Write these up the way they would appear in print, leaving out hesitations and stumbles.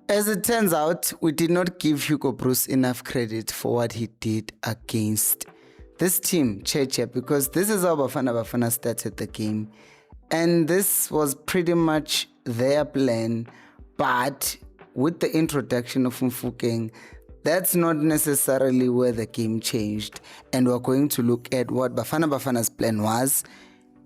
As it turns out, we did not give Hugo Broos enough credit for what he did against this team, Czechia, because this is how Bafana started the game. And this was pretty much their plan, but with the introduction of Mfokeng, that's not necessarily where the game changed. And we're going to look at what Bafana's plan was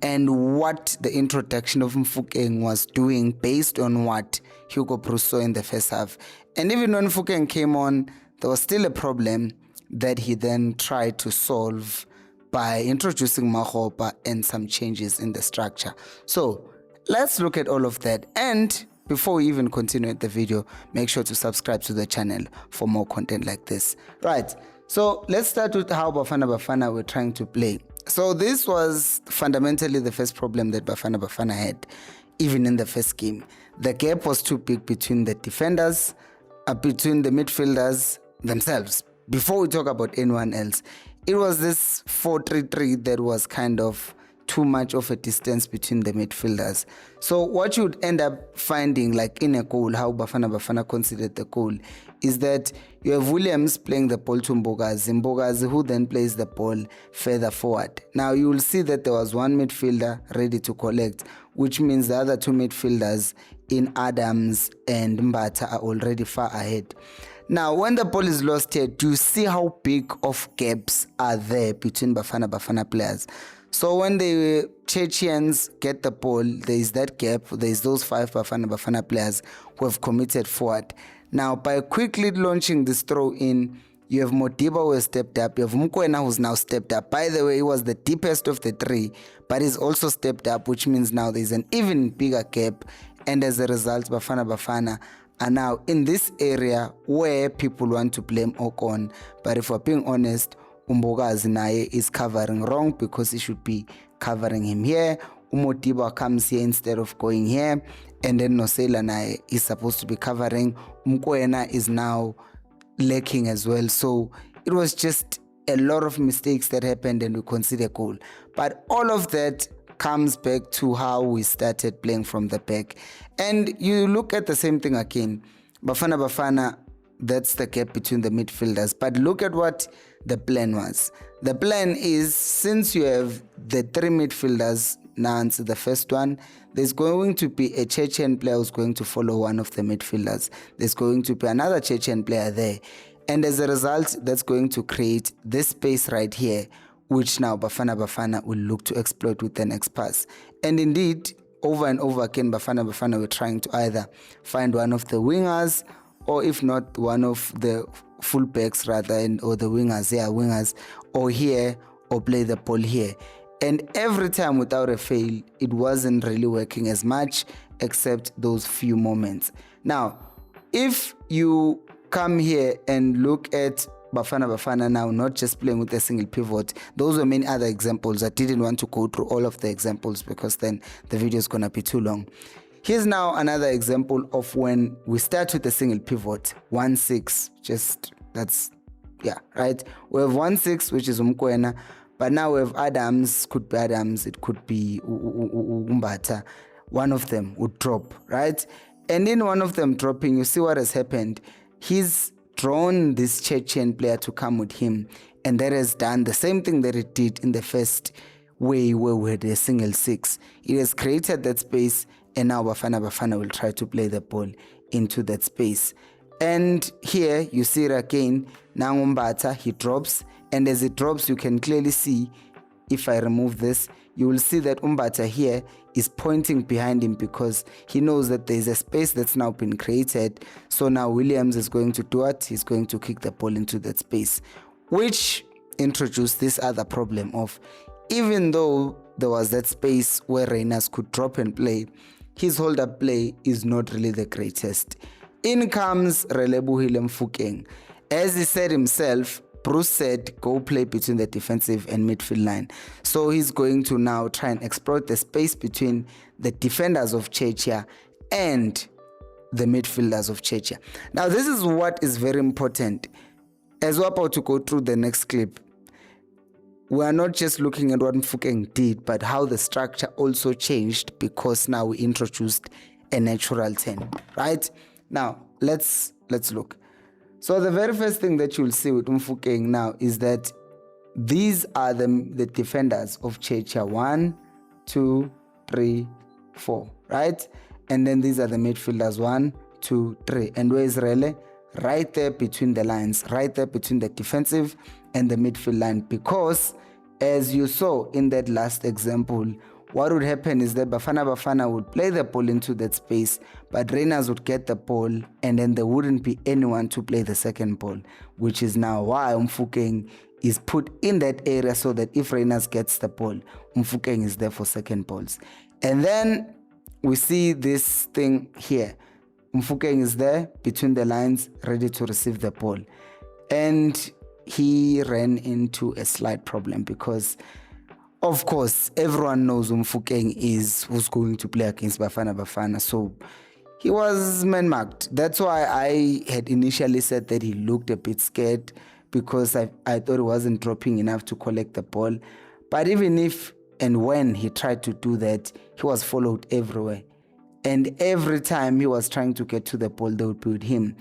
and what the introduction of Mfokeng was doing based on what Hugo Broos saw in the first half. And even when Mfokeng came on, there was still a problem that he then tried to solve by introducing Makgopa and some changes in the structure. So let's look at all of that. And before we even continue the video, make sure to subscribe to the channel for more content like this. Right, so let's start with how Bafana were trying to play. So this was fundamentally the first problem that Bafana had, even in the first game. The gap was too big between the defenders, between the midfielders themselves. Before we talk about anyone else, it was this 4-3-3 that was kind of too much of a distance between the midfielders. So what you'd end up finding, like in a goal, how Bafana considered the goal, is that you have Williams playing the ball to Mbogazi, who then plays the ball further forward. Now you will see that there was one midfielder ready to collect, which means the other two midfielders in Adams and Mbata are already far ahead. Now, when the ball is lost here, do you see how big of gaps are there between Bafana players? So when the Chechians get the ball, there is that gap. There is those 5 Bafana players who have committed forward. Now, by quickly launching this throw in, you have Modiba who has stepped up. You have Mokoena who's now stepped up. By the way, he was the deepest of the 3, but he's also stepped up, which means now there's an even bigger gap. And as a result, Bafana are now in this area where people want to blame Ocon. But if we're being honest, Mbogazi naye is covering wrong because he should be covering him here. Modiba comes here instead of going here. And then Nosela naye is supposed to be covering. Mokoena is now lacking as well. So it was just a lot of mistakes that happened and we conceded a goal. But all of that comes back to how we started playing from the back. And you look at the same thing again. Bafana, that's the gap between the midfielders. But look at what the plan was. The plan is, since you have the 3 midfielders, now it's the first one, there's going to be a Chechen player who's going to follow one of the midfielders. There's going to be another Chechen player there. And as a result, that's going to create this space right here, which now Bafana will look to exploit with the next pass. And indeed, over and over again, Bafana were trying to either find one of the wingers, or if not, one of the fullbacks rather, or the wingers, or here, or play the ball here. And every time, without a fail, it wasn't really working as much, except those few moments. Now, if you come here and look at Bafana now not just playing with a single pivot, those were many other examples. I didn't want to go through all of the examples because then the video is going to be too long. Here's now another example of when we start with a single pivot, 1-6, just that's, yeah, right? We have 1-6, which is Mokoena, but now we have Adams, could be Adams, it could be Mbata. One of them would drop, right? And in one of them dropping, you see what has happened. He's drawn this Chechen player to come with him, and that has done the same thing that it did in the first way where we had a single 6. It has created that space, and now Bafana will try to play the ball into that space. And here you see it again. Now Mbata, he drops, and as it drops, you can clearly see, if I remove this, you will see that Mbata here is pointing behind him because he knows that there is a space that's now been created. So now Williams is going to do it. He's going to kick the ball into that space, which introduced this other problem of, even though there was that space where Reynas could drop and play, his hold-up play is not really the greatest. In comes Relebohile Mfokeng. As he said himself, Broos said, go play between the defensive and midfield line. So he's going to now try and exploit the space between the defenders of Czechia and the midfielders of Czechia. Now, this is what is very important. As we're about to go through the next clip, we are not just looking at what Mfokeng did, but how the structure also changed because now we introduced a natural 10, right? Now, let's look. So the very first thing that you'll see with Mfokeng now is that these are the defenders of Checha. 1, 2, 3, 4, right? And then these are the midfielders. 1, 2, 3. And where is Rele? Right there between the lines, right there between the defensive and the midfield line. Because as you saw in that last example, what would happen is that Bafana would play the ball into that space, but Rangers would get the ball, and then there wouldn't be anyone to play the second ball, which is now why Mfokeng is put in that area, so that if Rangers gets the ball, Mfokeng is there for second balls. And then we see this thing here. Mfokeng is there between the lines, ready to receive the ball. And he ran into a slight problem because, of course, everyone knows Mfokeng is who's going to play against Bafana. So he was man-marked. That's why I had initially said that he looked a bit scared, because I thought he wasn't dropping enough to collect the ball. But even if and when he tried to do that, he was followed everywhere. And every time he was trying to get to the ball, they would be with him.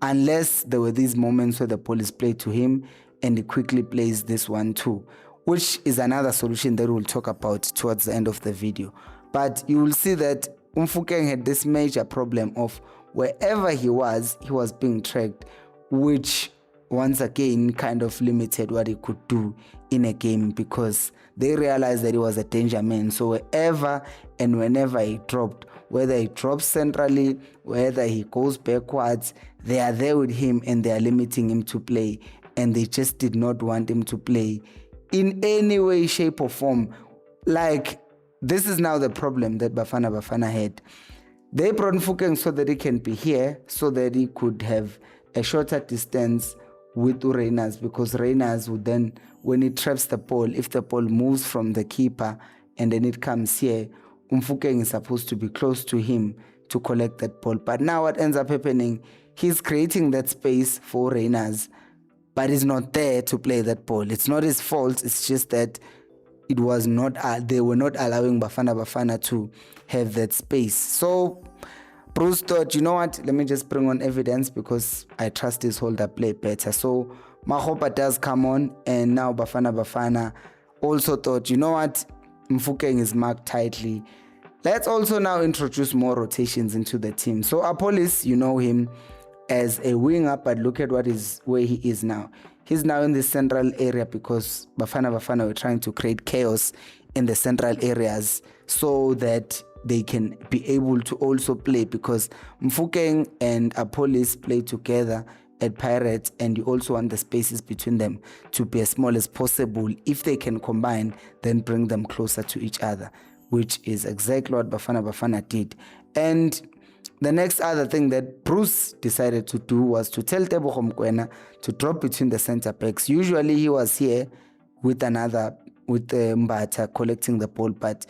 Unless there were these moments where the ball is played to him and he quickly plays this one too, which is another solution that we'll talk about towards the end of the video. But you will see that Mfokeng had this major problem of wherever he was being tracked, which once again kind of limited what he could do in a game, because they realized that he was a danger man. So wherever and whenever he dropped, whether he drops centrally, whether he goes backwards, they are there with him and they are limiting him to play. And they just did not want him to play in any way, shape or form. Like, this is now the problem that Bafana had. They brought Mfokeng so that he can be here, so that he could have a shorter distance with Rangers, because Rangers would then, when he traps the ball, if the ball moves from the keeper and then it comes here, Mfokeng is supposed to be close to him to collect that ball. But now what ends up happening, he's creating that space for Rangers, but he's not there to play that ball. It's not his fault. It's just that it was not. They were not allowing Bafana to have that space. So Bruce thought, you know what? Let me just bring on evidence, because I trust his holder play better. So Makgopa does come on, and now Bafana also thought, you know what? Mfokeng is marked tightly. Let's also now introduce more rotations into the team. So Apolis, you know him as a winger, but look at where he is now. He's now in the central area, because Bafana were trying to create chaos in the central areas so that they can be able to also play, because Mfokeng and Apolis play together at Pirates, and you also want the spaces between them to be as small as possible. If they can combine, then bring them closer to each other, which is exactly what Bafana did. And the next other thing that Bruce decided to do was to tell Tebogo Mokoena to drop between the center backs. Usually he was here with Mbata collecting the ball, but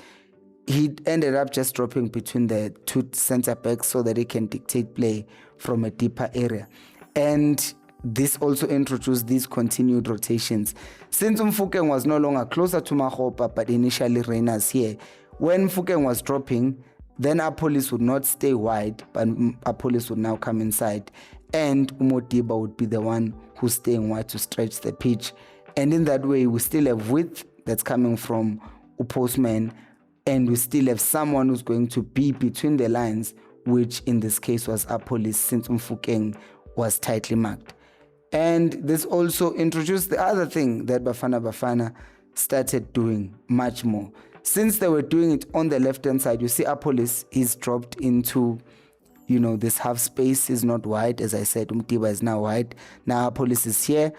he ended up just dropping between the two center backs so that he can dictate play from a deeper area. And this also introduced these continued rotations. Since Mfokeng was no longer closer to Makgopa, but initially Rangers here, when Mfokeng was dropping, then Apolis would not stay wide, but Apolis would now come inside, and Umodiba would be the one who's staying wide to stretch the pitch. And in that way, we still have width that's coming from Postman, and we still have someone who's going to be between the lines, which in this case was Apolis, since Mfokeng was tightly marked. And this also introduced the other thing that Bafana started doing much more. Since they were doing it on the left-hand side, you see Apolis is dropped into, this half space. Is not wide. As I said, Umdiba is now wide. Now Apolis is here.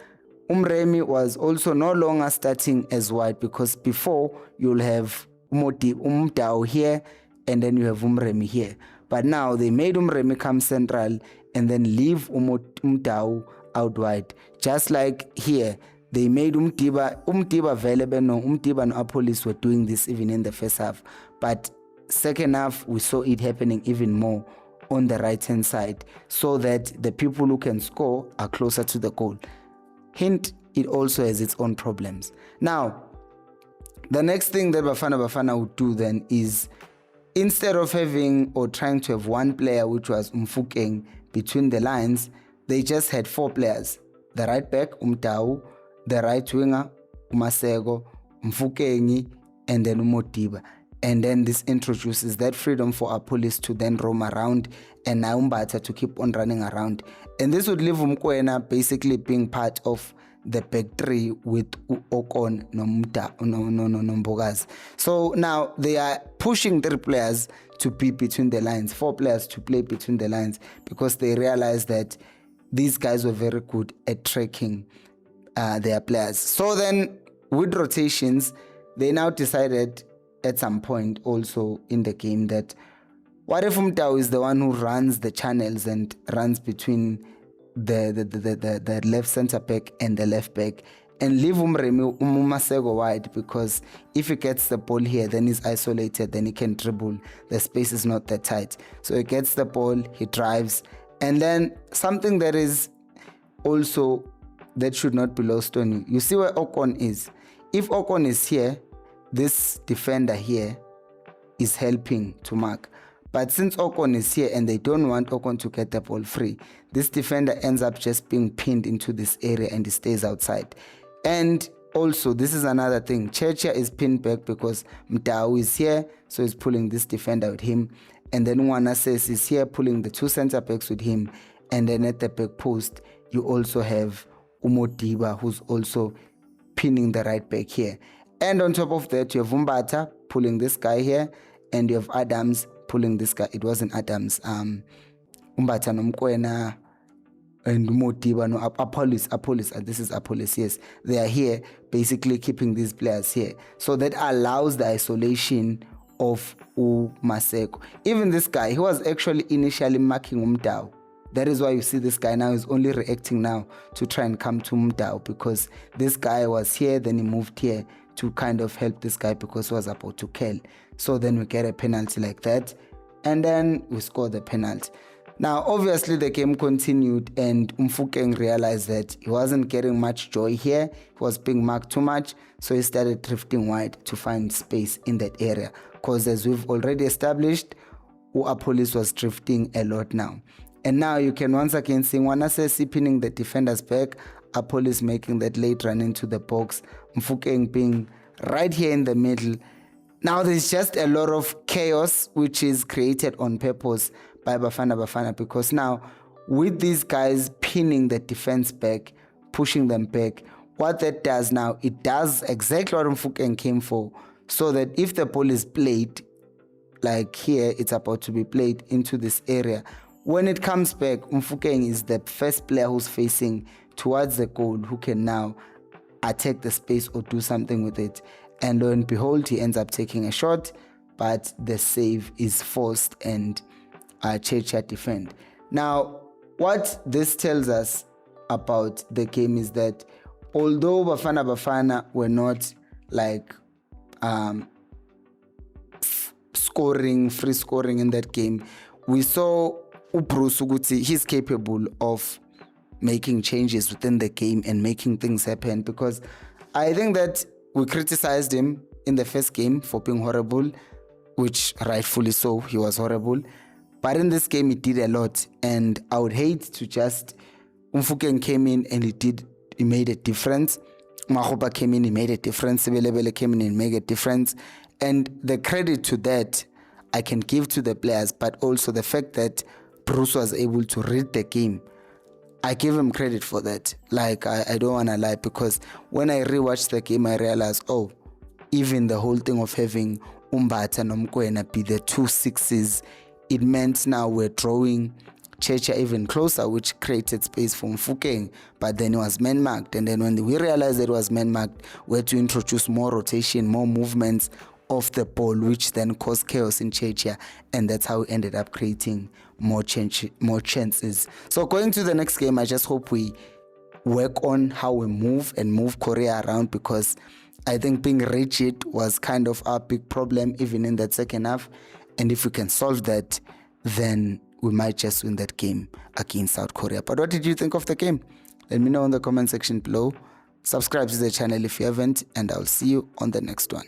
Umremi was also no longer starting as wide, because before you'll have Umdao here, and then you have Umremi here. But now they made Umremi come central and then leave Umdao out wide. Just like here, they made Umdiba available. No, Umdiba and Apolis were doing this even in the first half. But second half, we saw it happening even more on the right-hand side, so that the people who can score are closer to the goal. Hint, it also has its own problems. Now, the next thing that Bafana would do then is, instead of having or trying to have one player, which was Mfokeng, between the lines, they just had 4 players. The right back, Umtau, the right winger, Masego, Mfukengi, and then Umodiba. And then this introduces that freedom for Apolis to then roam around and Naumbata to keep on running around. And this would leave Umkwena basically being part of the back three with Okon Nombogas. So now they are pushing 3 players to be between the lines, 4 players to play between the lines, because they realized that these guys were very good at tracking their players. So then with rotations, they now decided at some point also in the game that what if Umtau is the one who runs the channels and runs between the left center back and the left back, and leave Masego wide, because if he gets the ball here, then he's isolated, then he can dribble, the space is not that tight. So he gets the ball, he drives. And then something that is also that should not be lost on you, you see where Okon is. If Okon is here, this defender here is helping to mark. But since Okon is here and they don't want Okon to get the ball free, this defender ends up just being pinned into this area and he stays outside. And also, this is another thing. Churchill is pinned back because Mtau is here, so he's pulling this defender with him. And then Wanases is here pulling the 2 center backs with him. And then at the back post, you also have Umodiba, who's also pinning the right back here. And on top of that, you have Umbata pulling this guy here, and you have Adams pulling this guy. It wasn't Adams. Umbata Nomkwena and Umodiba, no, Apolis. This is Apolis, yes. They are here basically keeping these players here. So that allows the isolation of Maseko. Even this guy, he was actually initially marking Umtau. That is why you see this guy now is only reacting now to try and come to Umtau, because this guy was here, then he moved here to kind of help this guy because he was about to kill. So then we get a penalty like that, and then we score the penalty. Now, obviously, the game continued, and Mfukeng realized that he wasn't getting much joy here. He was being marked too much, so he started drifting wide to find space in that area. Because as we've already established, Apolis was drifting a lot now. And now you can once again see Wanasesi pinning the defenders back, Apolis making that late run into the box, Mfukeng being right here in the middle. Now there's just a lot of chaos which is created on purpose by Bafana, because now with these guys pinning the defense back, pushing them back, what that does now, it does exactly what Mfukeng came for, so that if the ball is played, like here, it's about to be played into this area, when it comes back, Mfukeng is the first player who's facing towards the goal who can now attack the space or do something with it. And lo and behold, he ends up taking a shot, but the save is forced and Checha defend. Now, what this tells us about the game is that although Bafana were not like free scoring in that game, we saw Bruce Uguti, he's capable of making changes within the game and making things happen, because I think that we criticized him in the first game for being horrible, which rightfully so, he was horrible. But in this game, he did a lot, and I would hate to just Mfukeng came in and he made a difference. Mahoba came in, he made a difference. Sebelebele came in and made a difference. And the credit to that I can give to the players, but also the fact that Bruce was able to read the game. I give him credit for that. Like, I don't want to lie, because when I rewatched the game, I realized, oh, even the whole thing of having Umbata and Nomkwena be the 2 6s, it meant now we're drawing Checha even closer, which created space for Mfukeng, but then it was man-marked. And then when we realized that it was man-marked, we had to introduce more rotation, more movements of the ball, which then caused chaos in Checha, and that's how we ended up creating more chances. So going to the next game, I just hope we work on how we move Korea around, because I think being rigid was kind of our big problem even in that second half, and if we can solve that, then we might just win that game against South Korea. But what did you think of the game? Let me know in the comment section below. Subscribe to the channel if you haven't, and I'll see you on the next one.